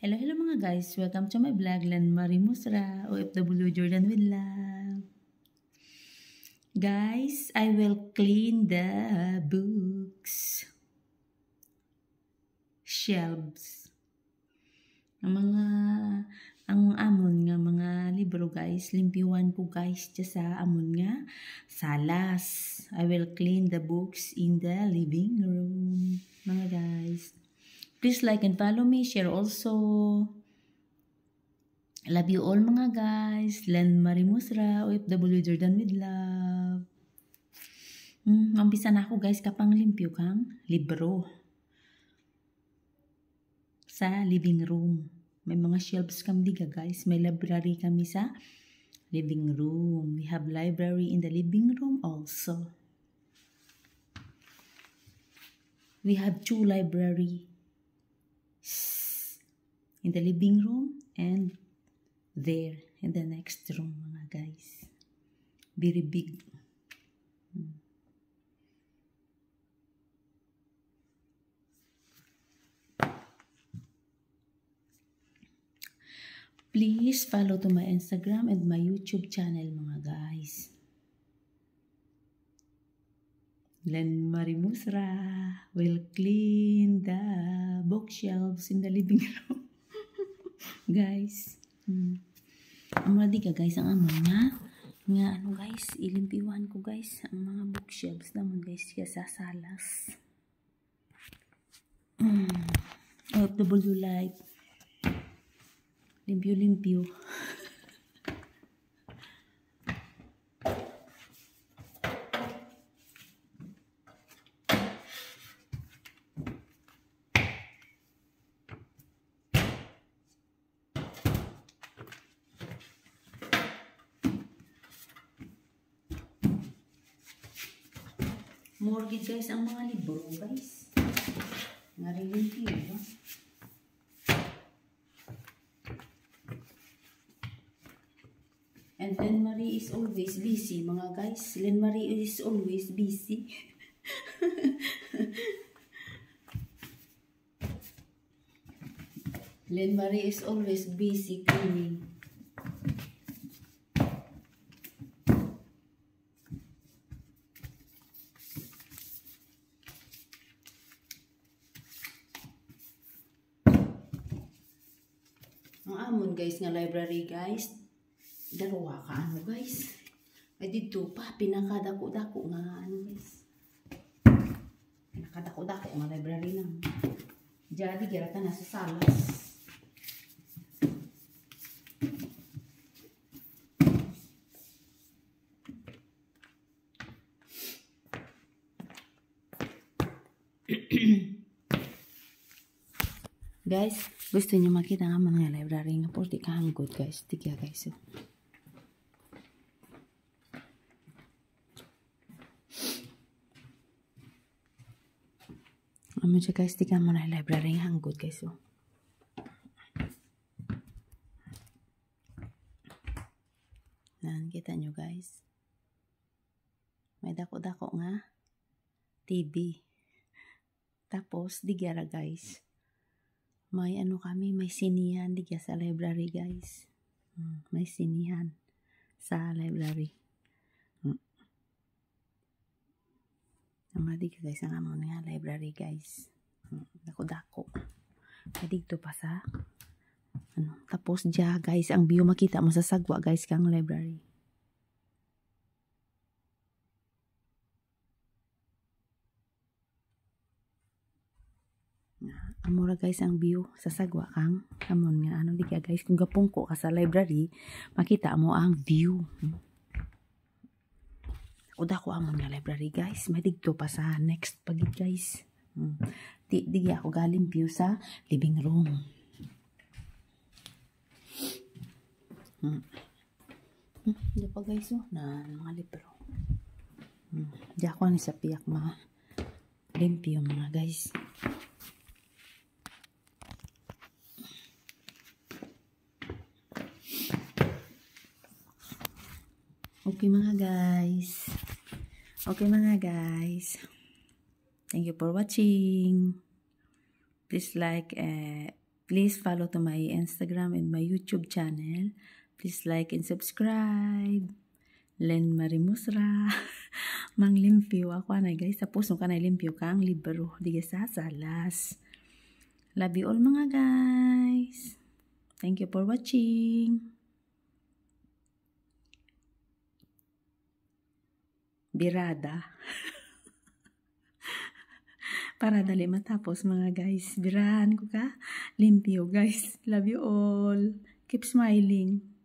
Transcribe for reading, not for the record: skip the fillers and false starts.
Hello, hello mga guys. Welcome to my vlog, Lanmarie Musra, OFW Jordan with Love. Guys, I will clean the books shelves. Ang amon nga mga libro guys, limpiwan po guys dya sa amon nga salas. I will clean the books in the living room, mga guys. Please like and follow me, share also. Love you all mga guys. Lanmarie Musra, OFW Jordan with Love. Umpisa na ako guys kapang limpyo kang libro sa living room. May mga shelves kami diga guys. May library kami sa living room. We have library in the living room also. We have 2 libraries in the living room and there in the next room mga guys. Very big. Please follow to my Instagram and my YouTube channel mga guys. Lanmarie Musra will clean the bookshelves in the living room. Guys. Amo di ka guys ang amon nga ano guys, ilimpiwan ko guys ang mga bookshelves naman guys kaya sa salas. OFW like limpyo-limpyo. Mortgage guys ang mga libro guys. Narilimpyo. And Lanmarie is always busy mga guys. Lanmarie is always busy. Lanmarie is always busy cleaning. Ang amon guys nga library guys, dalawa ka ano guys. Ay dito pa pinakadako-dako nga ano guys. Pinakadako-dako nga library lang. Jadi gira ta nasa salas. Guys, gusto niyo makita nga mga library nga po di kahanggot guys. Tigya guys. So. Amo siya guys, tigya mo na library nga hanggot guys. So. Nan, kita nyo guys. May dako-dako nga TV. Tapos, digyara guys. May ano kami, may sinihan digya sa library guys. May sinihan sa library. Ang madig guys, ang amon nga library guys. Dako-dako. Dito pa sa ano, tapos diya guys, ang view makita mo sa sagwa guys kang library. Amora guys ang view sa sagwa kang amon nga ano diga guys, kung gapungko ka sa library makita mo ang view. Uda ko amon nga library guys, may digto pa sa next pagid guys. Diga ako galing view sa living room. Di pa guys na mga libro. Di ako ni sa piyak mga limpyo mga guys. Okay mga guys. Okay mga guys. Thank you for watching. Please like Please follow to my Instagram and my YouTube channel. Please like and subscribe. Len Marimusra. Mang limpyo ako na guys. Tapos nung ka na limpyo ka ang libro. Di sa salas. Love you all mga guys. Thank you for watching. Birada. Para dali matapos mga guys. Birahan ko ka. Limpyo guys. Love you all. Keep smiling.